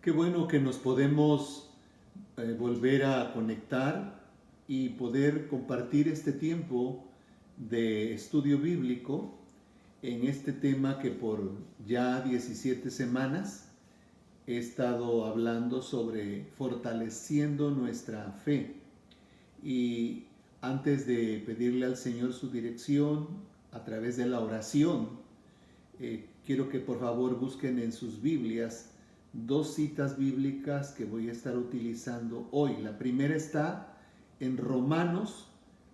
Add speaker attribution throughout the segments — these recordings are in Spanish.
Speaker 1: Qué bueno que nos podemos volver a conectar y poder compartir este tiempo de estudio bíblico en este tema que por ya 17 semanas he estado hablando sobre fortaleciendo nuestra fe. Y antes de pedirle al Señor su dirección a través de la oración, quiero que por favor busquen en sus Biblias dos citas bíblicas que voy a estar utilizando hoy. La primera está en Romanos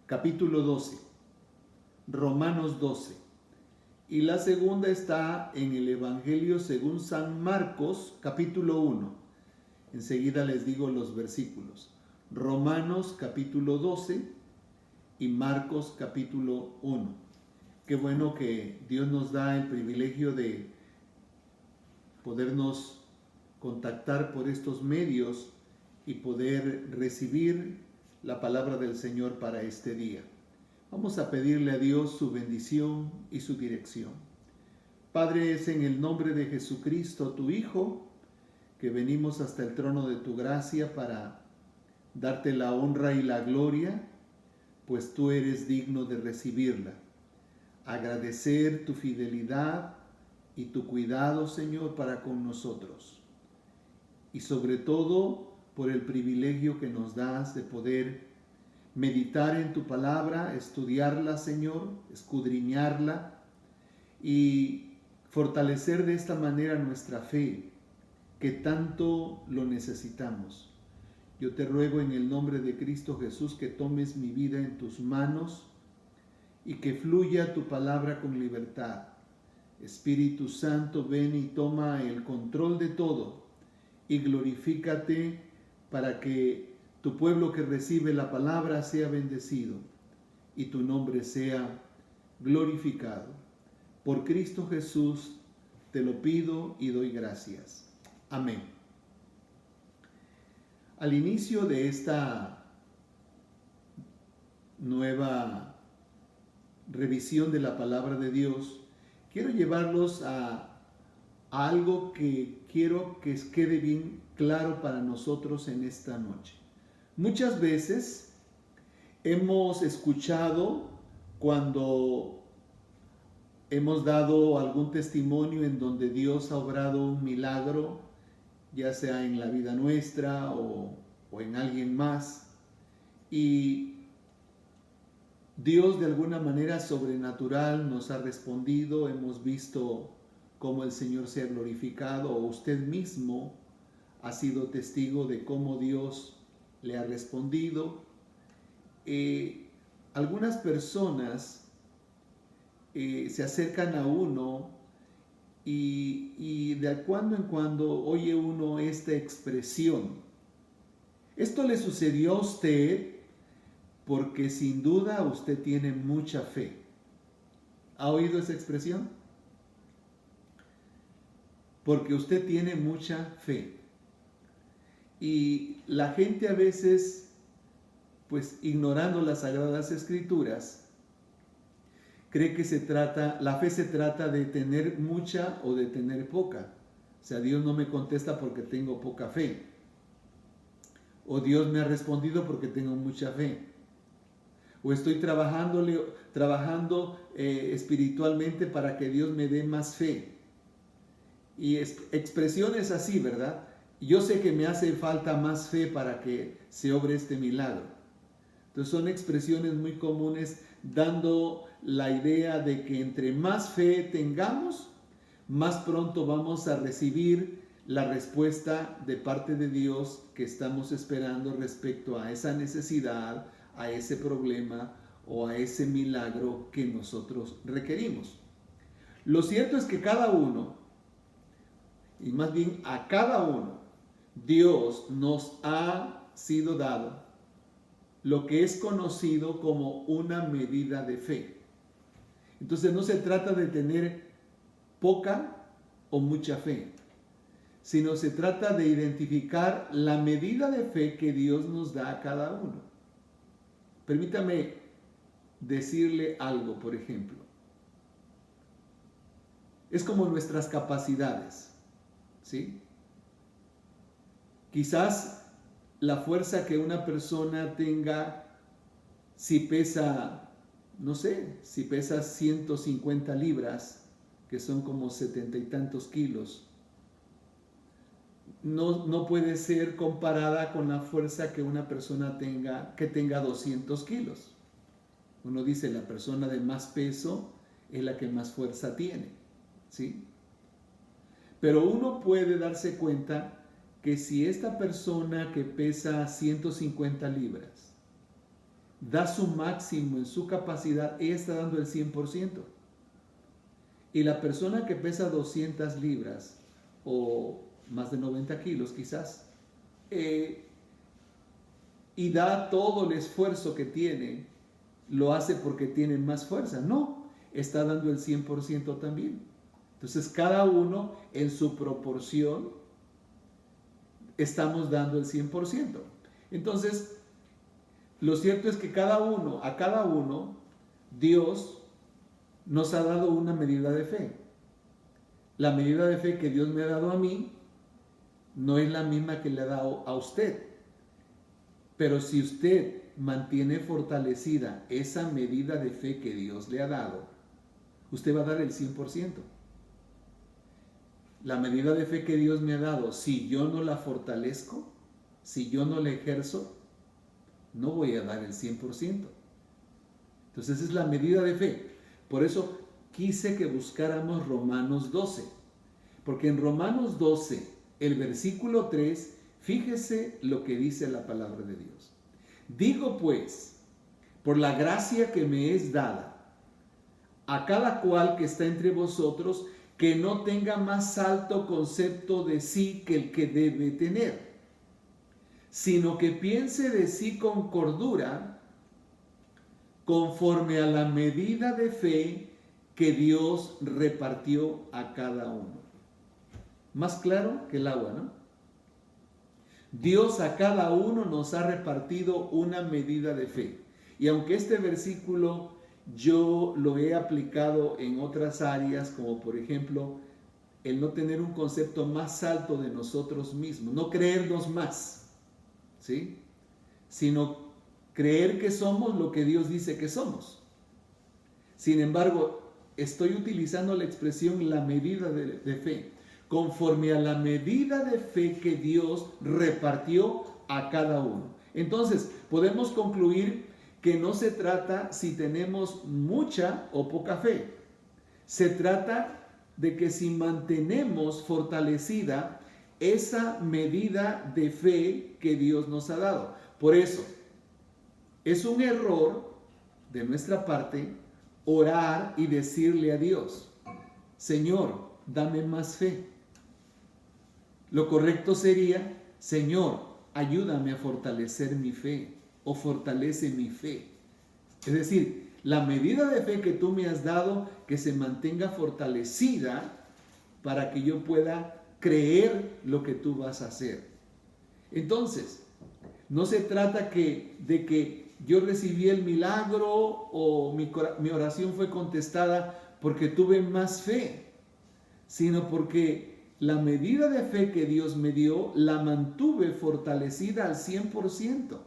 Speaker 1: capítulo 12. Romanos 12. Y la segunda está en el Evangelio según San Marcos capítulo 1. Enseguida les digo los versículos. Romanos capítulo 12 y Marcos capítulo 1. Qué bueno que Dios nos da el privilegio de podernos contactar por estos medios y poder recibir la palabra del Señor para este día. Vamos a pedirle a Dios su bendición y su dirección. Padre, es en el nombre de Jesucristo, tu Hijo, que venimos hasta el trono de tu gracia para darte la honra y la gloria, pues tú eres digno de recibirla. Agradecer tu fidelidad y tu cuidado, Señor, para con nosotros. Y sobre todo por el privilegio que nos das de poder meditar en tu palabra, estudiarla, Señor, escudriñarla y fortalecer de esta manera nuestra fe, que tanto lo necesitamos. Yo te ruego en el nombre de Cristo Jesús que tomes mi vida en tus manos y que fluya tu palabra con libertad. Espíritu Santo, ven y toma el control de todo y glorifícate para que tu pueblo que recibe la palabra sea bendecido y tu nombre sea glorificado. Por Cristo Jesús te lo pido y doy gracias. Amén. Al inicio de esta nueva revisión de la palabra de Dios, quiero llevarlos a algo que quiero que quede bien claro para nosotros en esta noche. Muchas veces hemos escuchado cuando hemos dado algún testimonio en donde Dios ha obrado un milagro, ya sea en la vida nuestra o en alguien más, y Dios de alguna manera sobrenatural nos ha respondido, hemos visto cómo el Señor se ha glorificado, o usted mismo ha sido testigo de cómo Dios le ha respondido. Algunas personas se acercan a uno y de cuando en cuando oye uno esta expresión: esto le sucedió a usted porque sin duda usted tiene mucha fe. ¿Ha oído esa expresión? Porque usted tiene mucha fe. Y la gente a veces, pues ignorando las Sagradas Escrituras, cree que la fe se trata de tener mucha o de tener poca. O sea, Dios no me contesta porque tengo poca fe. O Dios me ha respondido porque tengo mucha fe. O estoy trabajando espiritualmente para que Dios me dé más fe. Y expresiones así, ¿verdad? Yo sé que me hace falta más fe para que se obre este milagro. Entonces son expresiones muy comunes dando la idea de que entre más fe tengamos, más pronto vamos a recibir la respuesta de parte de Dios que estamos esperando respecto a esa necesidad, a ese problema o a ese milagro que nosotros requerimos. Lo cierto es que cada uno, y más bien a cada uno, Dios nos ha sido dado lo que es conocido como una medida de fe. Entonces no se trata de tener poca o mucha fe, sino se trata de identificar la medida de fe que Dios nos da a cada uno. Permítame decirle algo, por ejemplo. Es como nuestras capacidades, ¿sí? Quizás la fuerza que una persona tenga, si pesa, no sé, si pesa 150 libras, que son como 70 y tantos kilos, no puede ser comparada con la fuerza que una persona tenga, que tenga 200 kilos. Uno dice, la persona de más peso es la que más fuerza tiene, ¿sí? Pero uno puede darse cuenta que si esta persona que pesa 150 libras da su máximo en su capacidad, ella está dando el 100%. Y la persona que pesa 200 libras o más de 90 kilos quizás, y da todo el esfuerzo que tiene, lo hace porque tiene más fuerza. No, está dando el 100% también. Entonces cada uno en su proporción estamos dando el 100%. Entonces, lo cierto es que a cada uno, Dios nos ha dado una medida de fe. La medida de fe que Dios me ha dado a mí no es la misma que le ha dado a usted. Pero si usted mantiene fortalecida esa medida de fe que Dios le ha dado, usted va a dar el 100%. La medida de fe que Dios me ha dado, si yo no la fortalezco, si yo no la ejerzo, no voy a dar el 100%. Entonces es la medida de fe. Por eso quise que buscáramos Romanos 12. Porque en Romanos 12, el versículo 3, fíjese lo que dice la palabra de Dios. Digo pues, por la gracia que me es dada, a cada cual que está entre vosotros, que no tenga más alto concepto de sí que el que debe tener, sino que piense de sí con cordura, conforme a la medida de fe que Dios repartió a cada uno. Más claro que el agua, ¿no? Dios a cada uno nos ha repartido una medida de fe. Y aunque este versículo yo lo he aplicado en otras áreas, como por ejemplo el no tener un concepto más alto de nosotros mismos, no creernos más, ¿sí? Sino creer que somos lo que Dios dice que somos. Sin embargo, estoy utilizando la expresión la medida de fe, conforme a la medida de fe que Dios repartió a cada uno. Entonces, podemos concluir que no se trata si tenemos mucha o poca fe. Se trata de que si mantenemos fortalecida esa medida de fe que Dios nos ha dado. Por eso, es un error de nuestra parte orar y decirle a Dios, Señor, dame más fe. Lo correcto sería, Señor, ayúdame a fortalecer mi fe o fortalece mi fe. Es decir, la medida de fe que tú me has dado, que se mantenga fortalecida para que yo pueda creer lo que tú vas a hacer. Entonces, no se trata de que yo recibí el milagro o mi oración fue contestada porque tuve más fe, sino porque la medida de fe que Dios me dio la mantuve fortalecida al 100%.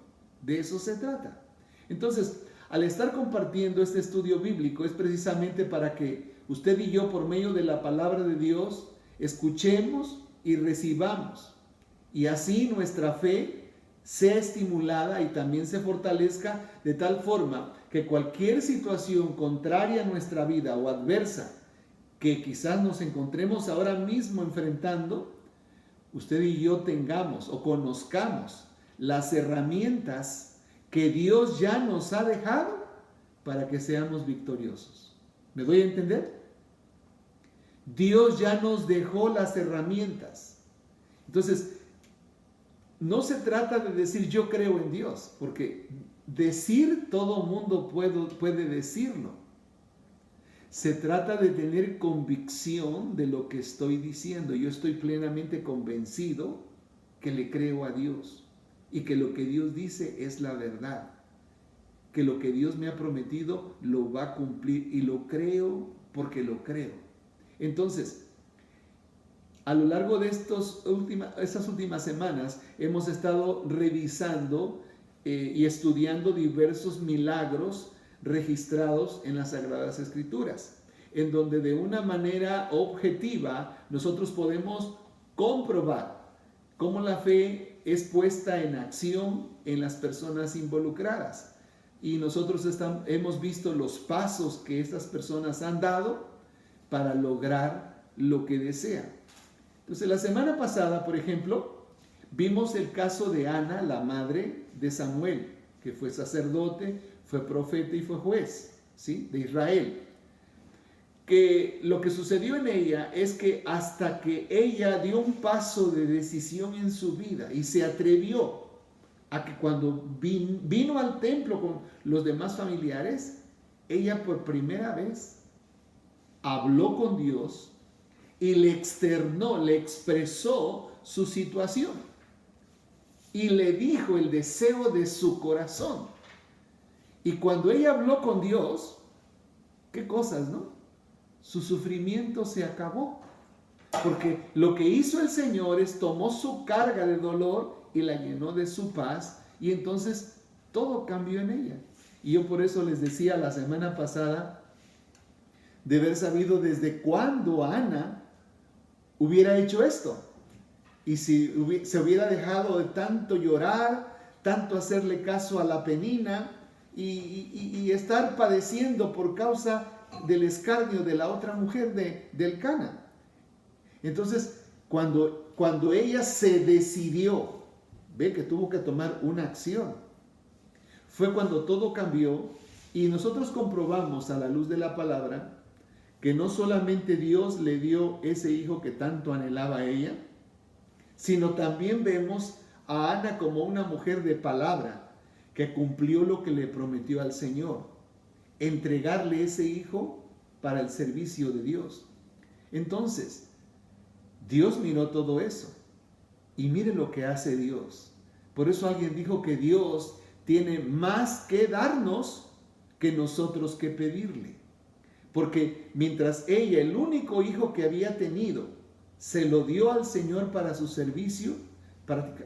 Speaker 1: De eso se trata. Entonces, al estar compartiendo este estudio bíblico es precisamente para que usted y yo, por medio de la palabra de Dios, escuchemos y recibamos. Y así nuestra fe sea estimulada y también se fortalezca de tal forma que cualquier situación contraria a nuestra vida o adversa que quizás nos encontremos ahora mismo enfrentando, usted y yo tengamos o conozcamos las herramientas que Dios ya nos ha dejado para que seamos victoriosos. ¿Me doy a entender? Dios ya nos dejó las herramientas. Entonces, no se trata de decir yo creo en Dios, porque decir todo mundo puede decirlo. Se trata de tener convicción de lo que estoy diciendo. Yo estoy plenamente convencido que le creo a Dios y que lo que Dios dice es la verdad, que lo que Dios me ha prometido lo va a cumplir y lo creo porque lo creo. Entonces, a lo largo de estas últimas semanas hemos estado revisando y estudiando diversos milagros registrados en las Sagradas Escrituras, en donde de una manera objetiva nosotros podemos comprobar cómo la fe es puesta en acción en las personas involucradas. Y nosotros hemos visto los pasos que estas personas han dado para lograr lo que desean. Entonces, la semana pasada, por ejemplo, vimos el caso de Ana, la madre de Samuel, que fue sacerdote, fue profeta y fue juez, ¿sí?, de Israel. Que lo que sucedió en ella es que hasta que ella dio un paso de decisión en su vida y se atrevió a que cuando vino al templo con los demás familiares, ella por primera vez habló con Dios y le externó, le expresó su situación y le dijo el deseo de su corazón. Y cuando ella habló con Dios, qué cosas, ¿no? Su sufrimiento se acabó, porque lo que hizo el Señor es tomó su carga de dolor y la llenó de su paz, y entonces todo cambió en ella. Y yo por eso les decía la semana pasada de haber sabido desde cuándo Ana hubiera hecho esto, y si se hubiera dejado de tanto llorar, tanto hacerle caso a la Penina y estar padeciendo por causa del escarnio de la otra mujer de Elcana. Entonces, cuando ella se decidió, ve que tuvo que tomar una acción, fue cuando todo cambió. Y nosotros comprobamos a la luz de la palabra que no solamente Dios le dio ese hijo que tanto anhelaba a ella, sino también vemos a Ana como una mujer de palabra que cumplió lo que le prometió al Señor, entregarle ese hijo para el servicio de Dios. Entonces, Dios miró todo eso y mire lo que hace Dios. Por eso alguien dijo que Dios tiene más que darnos que nosotros que pedirle. Porque mientras ella, el único hijo que había tenido, se lo dio al Señor para su servicio,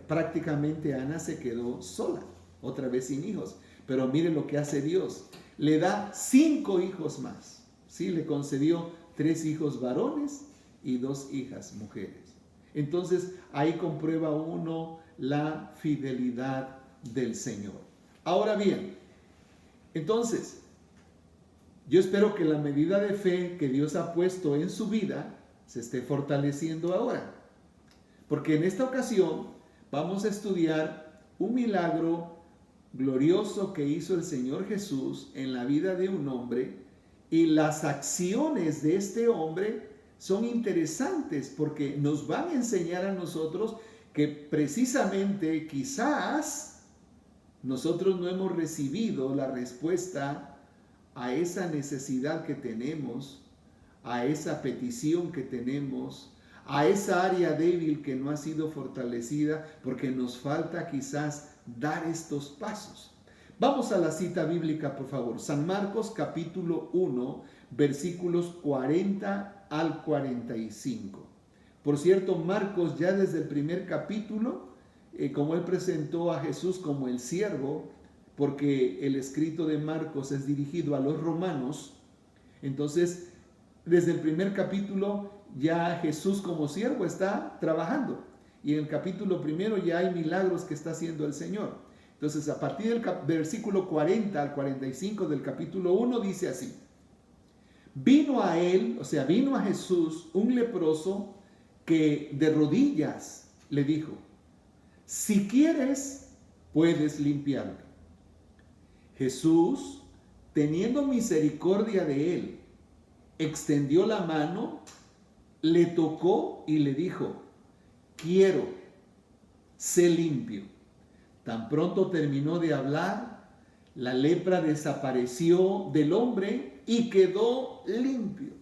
Speaker 1: prácticamente Ana se quedó sola, otra vez sin hijos. Pero mire lo que hace Dios. Le da 5 hijos más. ¿Sí? Le concedió 3 hijos varones y 2 hijas mujeres. Entonces ahí comprueba uno la fidelidad del Señor. Ahora bien, entonces, yo espero que la medida de fe que Dios ha puesto en su vida se esté fortaleciendo ahora. Porque en esta ocasión vamos a estudiar un milagro glorioso que hizo el Señor Jesús en la vida de un hombre, y las acciones de este hombre son interesantes porque nos van a enseñar a nosotros que precisamente quizás nosotros no hemos recibido la respuesta a esa necesidad que tenemos, a esa petición que tenemos, a esa área débil que no ha sido fortalecida, porque nos falta quizás dar estos pasos. Vamos a la cita bíblica, por favor. San Marcos capítulo 1, versículos 40 al 45. Por cierto, Marcos ya desde el primer capítulo, como él presentó a Jesús como el siervo, porque el escrito de Marcos es dirigido a los romanos, entonces desde el primer capítulo ya Jesús como siervo está trabajando, y en el capítulo primero ya hay milagros que está haciendo el Señor. Entonces, a partir del versículo 40 al 45 del capítulo 1 dice así: vino a él, o sea, vino a Jesús un leproso que de rodillas le dijo: si quieres, puedes limpiarme. Jesús, teniendo misericordia de él, extendió la mano, le tocó y le dijo: quiero, sé limpio. Tan pronto terminó de hablar, la lepra desapareció del hombre y quedó limpio.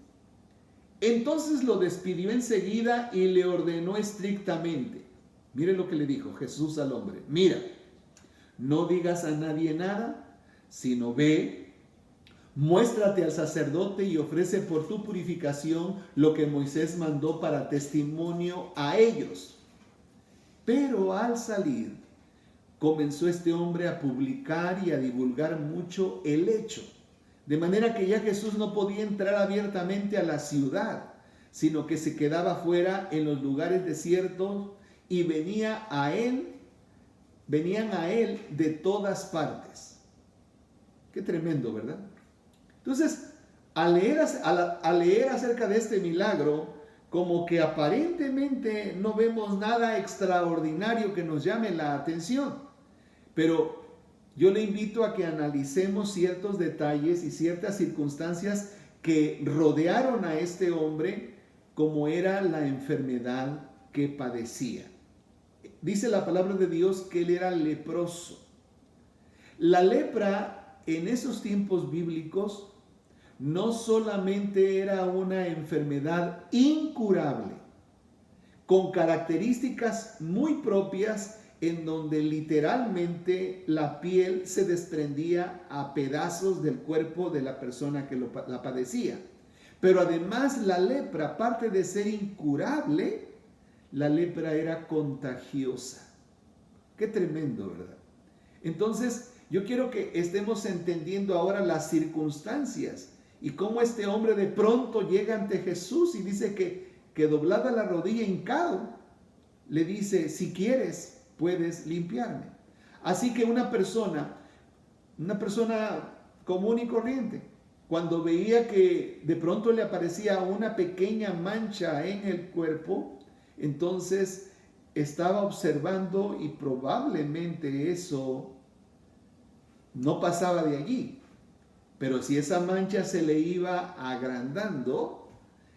Speaker 1: Entonces lo despidió enseguida y le ordenó estrictamente. Mire lo que le dijo Jesús al hombre: mira, no digas a nadie nada, sino ve, Muéstrate al sacerdote y ofrece por tu purificación lo que Moisés mandó para testimonio a ellos. Pero al salir, comenzó este hombre a publicar y a divulgar mucho el hecho, de manera que ya Jesús no podía entrar abiertamente a la ciudad, sino que se quedaba fuera en los lugares desiertos y venían a él de todas partes. Qué tremendo, ¿verdad? Entonces, al leer acerca de este milagro, como que aparentemente no vemos nada extraordinario que nos llame la atención. Pero yo le invito a que analicemos ciertos detalles y ciertas circunstancias que rodearon a este hombre, como era la enfermedad que padecía. Dice la palabra de Dios que él era leproso. La lepra en esos tiempos bíblicos no solamente era una enfermedad incurable, con características muy propias, en donde literalmente la piel se desprendía a pedazos del cuerpo de la persona que la padecía. Pero además la lepra, aparte de ser incurable, la lepra era contagiosa. Qué tremendo, ¿verdad? Entonces, yo quiero que estemos entendiendo ahora las circunstancias y cómo este hombre de pronto llega ante Jesús y dice que doblada la rodilla, hincado, le dice: si quieres, puedes limpiarme. Así que una persona común y corriente, cuando veía que de pronto le aparecía una pequeña mancha en el cuerpo, entonces estaba observando, y probablemente eso no pasaba de allí. Pero si esa mancha se le iba agrandando,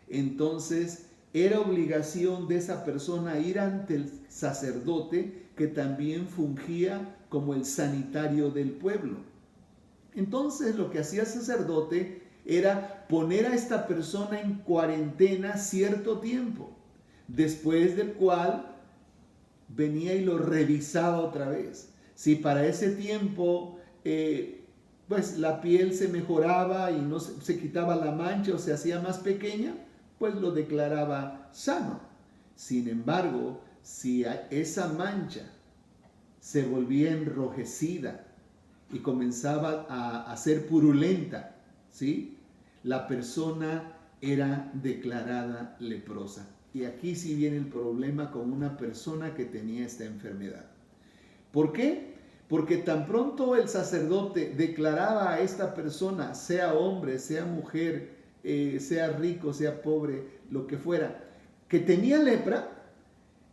Speaker 1: entonces era obligación de esa persona ir ante el sacerdote, que también fungía como el sanitario del pueblo. Entonces lo que hacía el sacerdote era poner a esta persona en cuarentena cierto tiempo, después del cual venía y lo revisaba otra vez. Si para ese tiempo pues la piel se mejoraba y no se quitaba la mancha o se hacía más pequeña, pues lo declaraba sano. Sin embargo, si esa mancha se volvía enrojecida y comenzaba a ser purulenta, ¿sí?, la persona era declarada leprosa. Y aquí sí viene el problema con una persona que tenía esta enfermedad. ¿Por qué? Porque tan pronto el sacerdote declaraba a esta persona, sea hombre, sea mujer, sea rico, sea pobre, lo que fuera, que tenía lepra,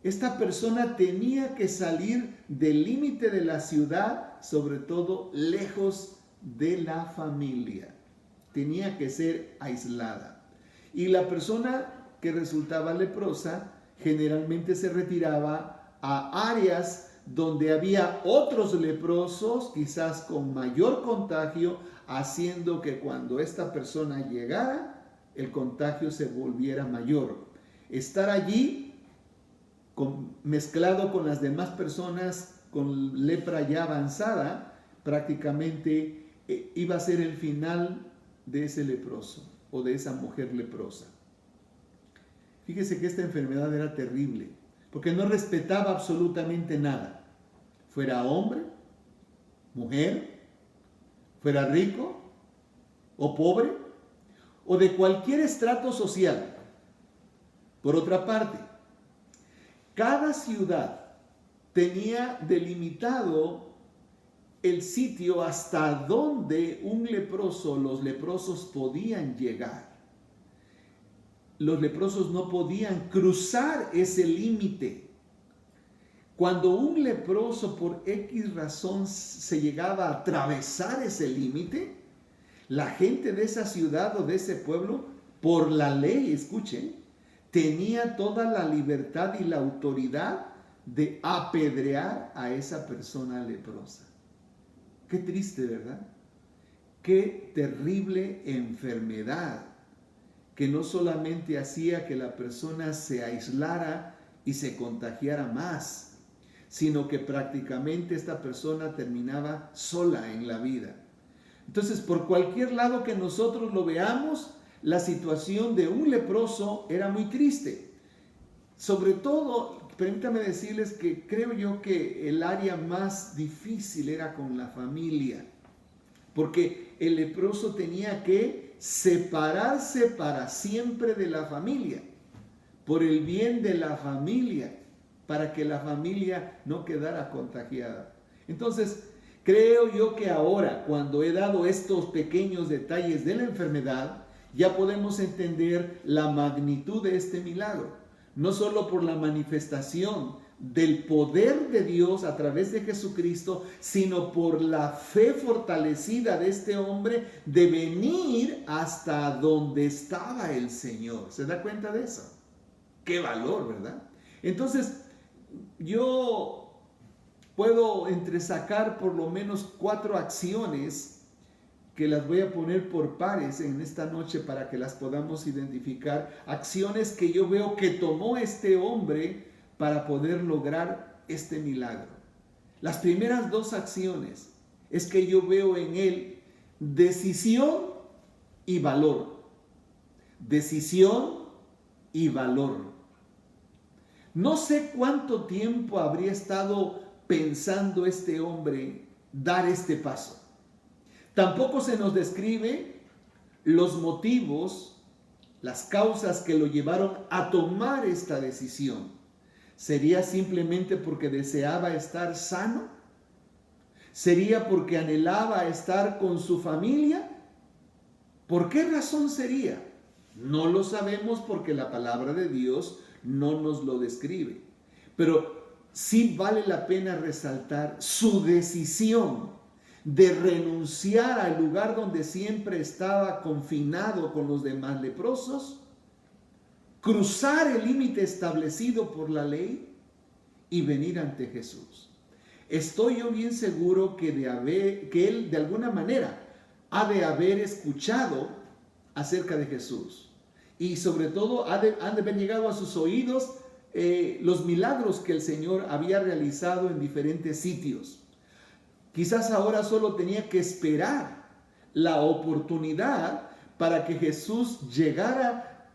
Speaker 1: esta persona tenía que salir del límite de la ciudad, sobre todo lejos de la familia. Tenía que ser aislada. Y la persona que resultaba leprosa generalmente se retiraba a áreas donde había otros leprosos, quizás con mayor contagio, haciendo que cuando esta persona llegara, el contagio se volviera mayor. Estar allí mezclado con las demás personas con lepra ya avanzada, prácticamente iba a ser el final de ese leproso o de esa mujer leprosa. Fíjese que esta enfermedad era terrible, porque no respetaba absolutamente nada, fuera hombre, mujer, fuera rico o pobre, o de cualquier estrato social. Por otra parte, cada ciudad tenía delimitado el sitio hasta donde los leprosos podían llegar. Los leprosos no podían cruzar ese límite. Cuando un leproso por X razón se llegaba a atravesar ese límite, la gente de esa ciudad o de ese pueblo, por la ley, escuchen, tenía toda la libertad y la autoridad de apedrear a esa persona leprosa. Qué triste, ¿verdad? Qué terrible enfermedad, que no solamente hacía que la persona se aislara y se contagiara más, sino que prácticamente esta persona terminaba sola en la vida. Entonces, por cualquier lado que nosotros lo veamos, la situación de un leproso era muy triste. Sobre todo, permítame decirles que creo yo que el área más difícil era con la familia, porque el leproso tenía que separarse para siempre de la familia, por el bien de la familia, para que la familia no quedara contagiada. Entonces, creo yo que ahora, cuando he dado estos pequeños detalles de la enfermedad, ya podemos entender la magnitud de este milagro. No solo por la manifestación del poder de Dios a través de Jesucristo, sino por la fe fortalecida de este hombre de venir hasta donde estaba el Señor. ¿Se da cuenta de eso? Qué valor, ¿verdad? Entonces, yo puedo entresacar por lo menos 4 acciones que las voy a poner por pares en esta noche para que las podamos identificar. Acciones que yo veo que tomó este hombre para poder lograr este milagro. Las primeras 2 acciones es que yo veo en él decisión y valor. Decisión y valor. No sé cuánto tiempo habría estado pensando este hombre dar este paso. Tampoco se nos describe los motivos, las causas que lo llevaron a tomar esta decisión. ¿Sería simplemente porque deseaba estar sano? ¿Sería porque anhelaba estar con su familia? ¿Por qué razón sería? No lo sabemos porque la palabra de Dios no nos lo describe. Pero sí vale la pena resaltar su decisión de renunciar al lugar donde siempre estaba confinado con los demás leprosos, cruzar el límite establecido por la ley y venir ante Jesús. Estoy yo bien seguro que él de alguna manera ha de haber escuchado acerca de Jesús y sobre todo han de haber llegado a sus oídos los milagros que el Señor había realizado en diferentes sitios. Quizás ahora solo tenía que esperar la oportunidad para que Jesús llegara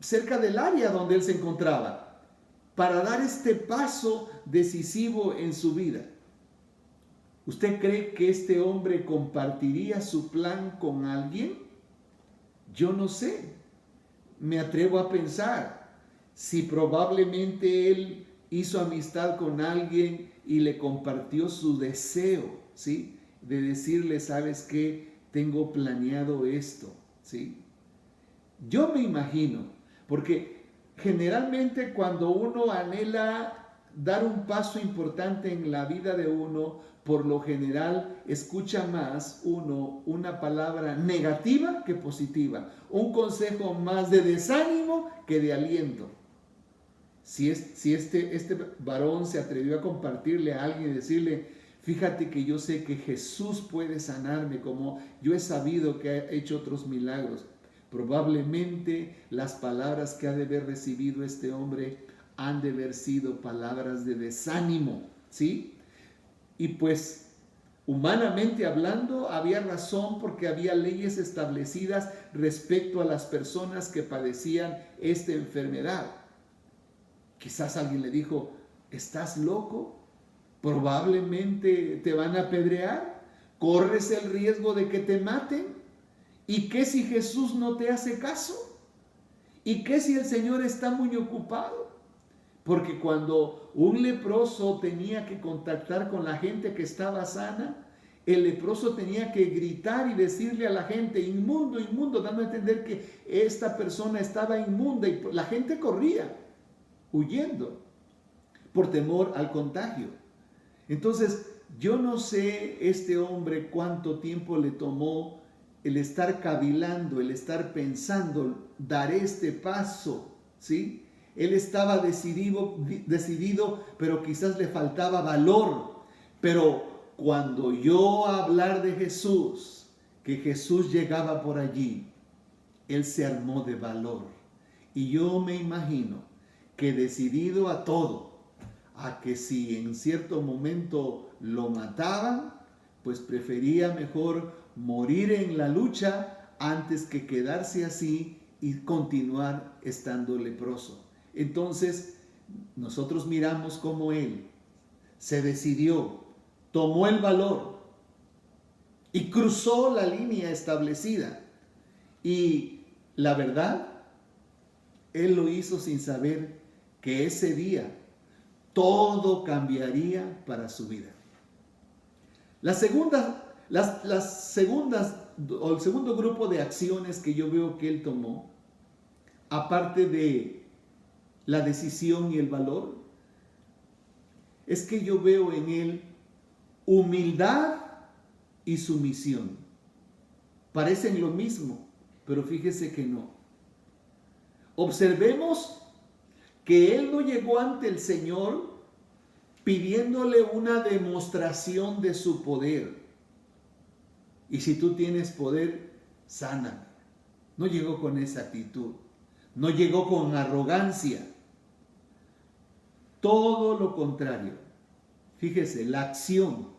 Speaker 1: cerca del área donde él se encontraba, para dar este paso decisivo en su vida. ¿Usted cree que este hombre compartiría su plan con alguien? Yo no sé. Me atrevo a pensar si probablemente él hizo amistad con alguien y le compartió su deseo, ¿sí? De decirle, ¿sabes qué? Tengo planeado esto, ¿sí? Yo me imagino, porque generalmente cuando uno anhela dar un paso importante en la vida de uno, por lo general escucha más uno una palabra negativa que positiva, un consejo más de desánimo que de aliento. Si este varón se atrevió a compartirle a alguien y decirle, fíjate que yo sé que Jesús puede sanarme como yo he sabido que ha hecho otros milagros. Probablemente las palabras que ha de haber recibido este hombre han de haber sido palabras de desánimo, ¿sí? Y pues, humanamente hablando, había razón porque había leyes establecidas respecto a las personas que padecían esta enfermedad. Quizás alguien le dijo, ¿estás loco? Probablemente te van a apedrear, corres el riesgo de que te maten. ¿Y qué si Jesús no te hace caso? ¿Y qué si el Señor está muy ocupado? Porque cuando un leproso tenía que contactar con la gente que estaba sana, el leproso tenía que gritar y decirle a la gente, inmundo, inmundo, dando a entender que esta persona estaba inmunda y la gente corría, huyendo, por temor al contagio. Entonces, yo no sé este hombre cuánto tiempo le tomó el estar cavilando, el estar pensando, daré este paso, ¿sí? Él estaba decidido, pero quizás le faltaba valor. Pero cuando oyó hablar de Jesús, que Jesús llegaba por allí, él se armó de valor. Y yo me imagino que decidido a todo, a que si en cierto momento lo mataban, pues prefería mejor morir en la lucha antes que quedarse así y continuar estando leproso. Entonces, nosotros miramos cómo él se decidió, tomó el valor y cruzó la línea establecida. Y la verdad, él lo hizo sin saber que ese día todo cambiaría para su vida. Las segundas o el segundo grupo de acciones que yo veo que él tomó, aparte de la decisión y el valor, es que yo veo en él humildad y sumisión. Parecen lo mismo, pero fíjese que no. Observemos que él no llegó ante el Señor pidiéndole una demostración de su poder. Y si tú tienes poder, sáname. No llegó con esa actitud. No llegó con arrogancia. Todo lo contrario. Fíjese, la acción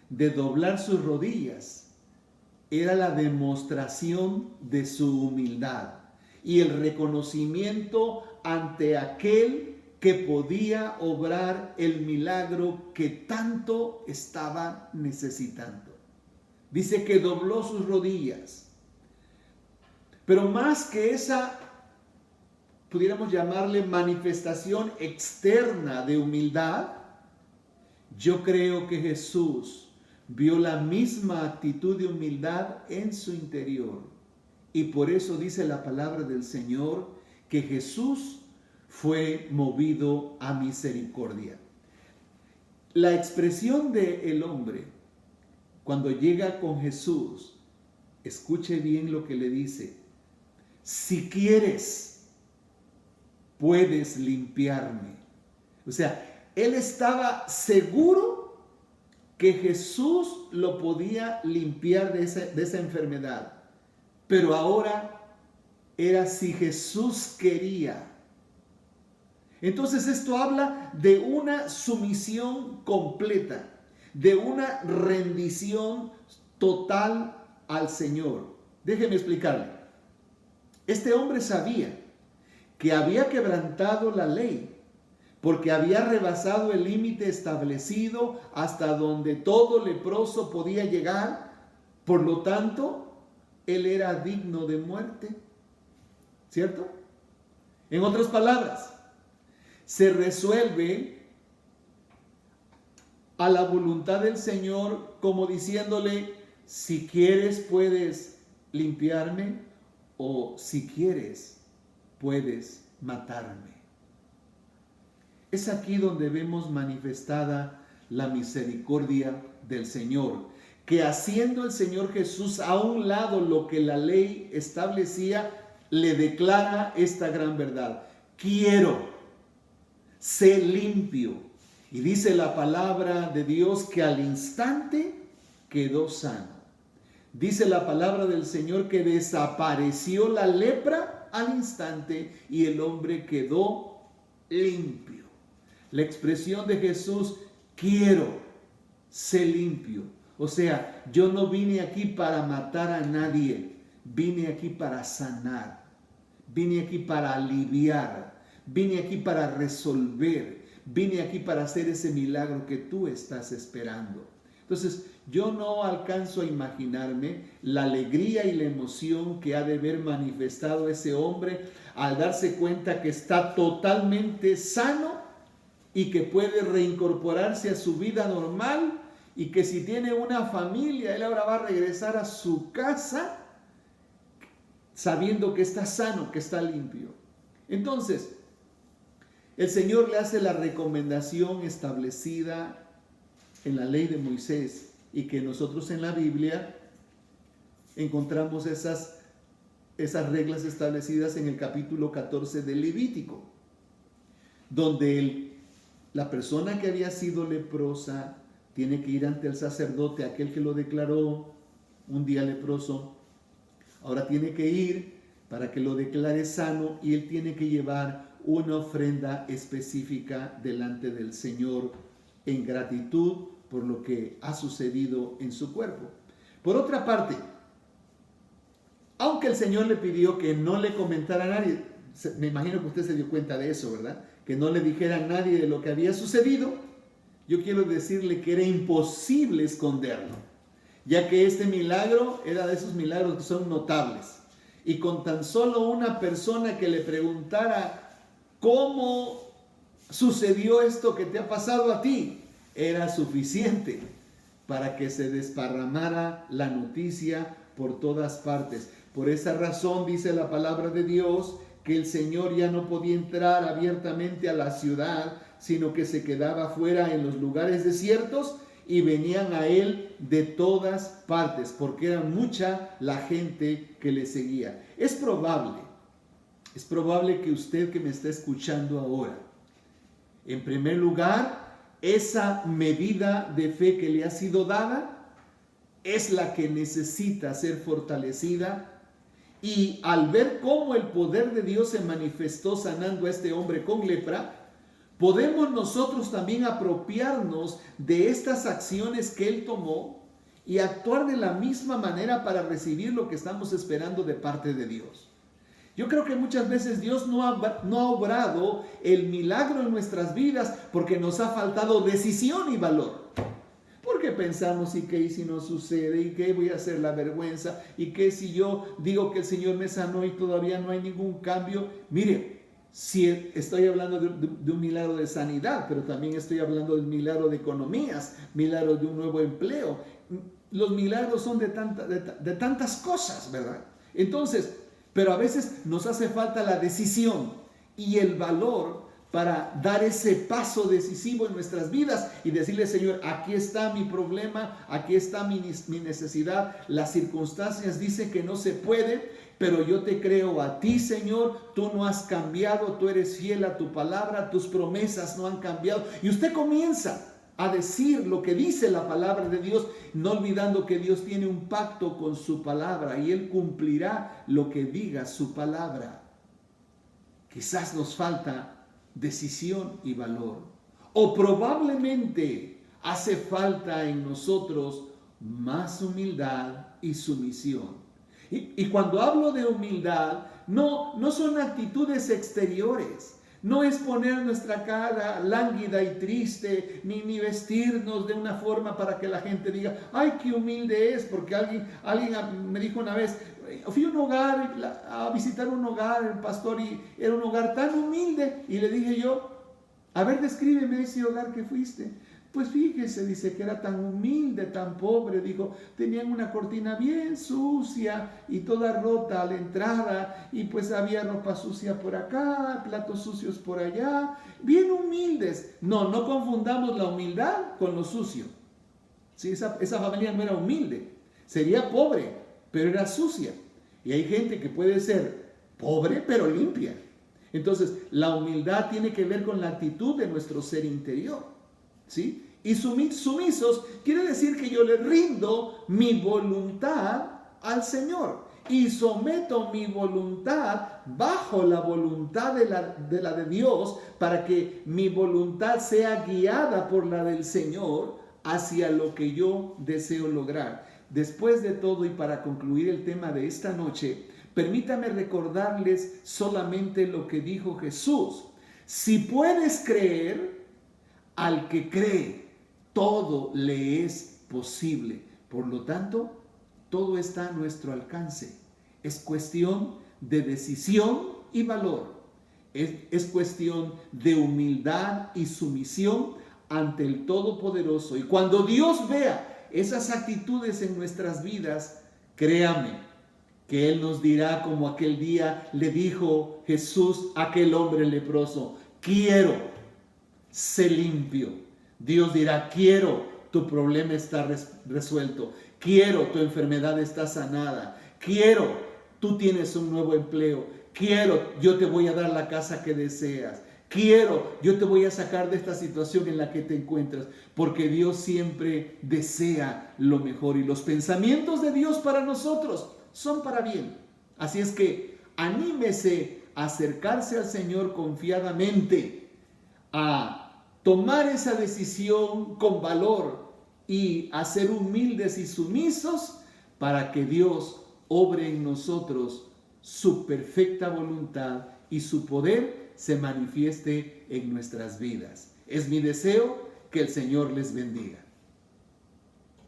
Speaker 1: de doblar sus rodillas era la demostración de su humildad y el reconocimiento ante aquel que podía obrar el milagro que tanto estaba necesitando. Dice que dobló sus rodillas. Pero más que esa, pudiéramos llamarle manifestación externa de humildad, yo creo que Jesús vio la misma actitud de humildad en su interior. Y por eso dice la palabra del Señor que Jesús fue movido a misericordia. La expresión del hombre cuando llega con Jesús, escuche bien lo que le dice: si quieres, puedes limpiarme. O sea, él estaba seguro que Jesús lo podía limpiar de esa enfermedad. Pero ahora era si Jesús quería. Entonces esto habla de una sumisión completa, de una rendición total al Señor. Déjeme explicarle. Este hombre sabía que había quebrantado la ley, porque había rebasado el límite establecido hasta donde todo leproso podía llegar. Por lo tanto, él era digno de muerte. ¿Cierto? En otras palabras, se resuelve a la voluntad del Señor como diciéndole: si quieres puedes limpiarme, o si quieres puedes matarme. Es aquí donde vemos manifestada la misericordia del Señor, que haciendo el Señor Jesús a un lado lo que la ley establecía, le declara esta gran verdad: quiero, sé limpio. Y dice la palabra de Dios que al instante quedó sano. Dice la palabra del Señor que desapareció la lepra al instante y el hombre quedó limpio. La expresión de Jesús: quiero, sé limpio. O sea, yo no vine aquí para matar a nadie, vine aquí para sanar, vine aquí para aliviar, vine aquí para resolver, vine aquí para hacer ese milagro que tú estás esperando. Entonces, yo no alcanzo a imaginarme la alegría y la emoción que ha de haber manifestado ese hombre al darse cuenta que está totalmente sano y que puede reincorporarse a su vida normal, y que si tiene una familia, él ahora va a regresar a su casa sabiendo que está sano, que está limpio. Entonces, el Señor le hace la recomendación establecida en la ley de Moisés, y que nosotros en la Biblia encontramos esas reglas establecidas en el capítulo 14 del Levítico, donde la persona que había sido leprosa tiene que ir ante el sacerdote, aquel que lo declaró un día leproso. Ahora tiene que ir para que lo declare sano, y él tiene que llevar una ofrenda específica delante del Señor en gratitud por lo que ha sucedido en su cuerpo. Por otra parte, aunque el Señor le pidió que no le comentara a nadie, me imagino que usted se dio cuenta de eso, ¿verdad? Que no le dijera a nadie de lo que había sucedido. Yo quiero decirle que era imposible esconderlo, ya que este milagro era de esos milagros que son notables. Y con tan solo una persona que le preguntara cómo sucedió esto que te ha pasado a ti, era suficiente para que se desparramara la noticia por todas partes. Por esa razón dice la palabra de Dios que el Señor ya no podía entrar abiertamente a la ciudad, sino que se quedaba fuera en los lugares desiertos y venían a Él de todas partes, porque era mucha la gente que le seguía. Es probable que usted que me está escuchando ahora, en primer lugar, esa medida de fe que le ha sido dada es la que necesita ser fortalecida. Y al ver cómo el poder de Dios se manifestó sanando a este hombre con lepra, podemos nosotros también apropiarnos de estas acciones que él tomó y actuar de la misma manera para recibir lo que estamos esperando de parte de Dios. Yo creo que muchas veces Dios no ha obrado el milagro en nuestras vidas porque nos ha faltado decisión y valor. Porque pensamos, ¿y qué si no sucede? ¿Y qué voy a hacer la vergüenza? ¿Y qué si yo digo que el Señor me sanó y todavía no hay ningún cambio? Mire, si estoy hablando de un milagro de sanidad, pero también estoy hablando del milagro de economías, milagro de un nuevo empleo. Los milagros son de tantas cosas, ¿verdad? Entonces, pero a veces nos hace falta la decisión y el valor para dar ese paso decisivo en nuestras vidas y decirle, Señor, aquí está mi problema, aquí está mi necesidad, las circunstancias dicen que no se puede, pero yo te creo a ti, Señor, tú no has cambiado, tú eres fiel a tu palabra, tus promesas no han cambiado. Y usted comienza a decir lo que dice la palabra de Dios, no olvidando que Dios tiene un pacto con su palabra y Él cumplirá lo que diga su palabra. Quizás nos falta decisión y valor, o probablemente hace falta en nosotros más humildad y sumisión. Y cuando hablo de humildad, no son actitudes exteriores. No es poner nuestra cara lánguida y triste, ni vestirnos de una forma para que la gente diga, ay, qué humilde es, porque alguien me dijo una vez, fui a un hogar, a visitar un hogar, el pastor, y era un hogar tan humilde, y le dije yo, a ver, descríbeme ese hogar que fuiste. Pues fíjese, dice que era tan humilde, tan pobre, dijo, tenían una cortina bien sucia y toda rota a la entrada, y pues había ropa sucia por acá, platos sucios por allá, bien humildes. No confundamos la humildad con lo sucio. Sí, esa familia no era humilde, sería pobre, pero era sucia. Y hay gente que puede ser pobre, pero limpia. Entonces, la humildad tiene que ver con la actitud de nuestro ser interior, ¿sí? Y sumisos quiere decir que yo le rindo mi voluntad al Señor y someto mi voluntad bajo la voluntad de la de Dios, para que mi voluntad sea guiada por la del Señor hacia lo que yo deseo lograr. Después de todo, y para concluir el tema de esta noche, permítame recordarles solamente lo que dijo Jesús. Si puedes creer, al que cree, todo le es posible. Por lo tanto, todo está a nuestro alcance. Es cuestión de decisión y valor. Es cuestión de humildad y sumisión ante el Todopoderoso. Y cuando Dios vea esas actitudes en nuestras vidas, créame que Él nos dirá, como aquel día le dijo Jesús a aquel hombre leproso, quiero, sé limpio. Dios dirá, quiero, tu problema está resuelto. Quiero, tu enfermedad está sanada. Quiero, tú tienes un nuevo empleo. Quiero, yo te voy a dar la casa que deseas. Quiero, yo te voy a sacar de esta situación en la que te encuentras, porque Dios siempre desea lo mejor y los pensamientos de Dios para nosotros son para bien. Así es que anímese a acercarse al Señor confiadamente, a tomar esa decisión con valor y a ser humildes y sumisos para que Dios obre en nosotros su perfecta voluntad y su poder se manifieste en nuestras vidas. Es mi deseo que el Señor les bendiga.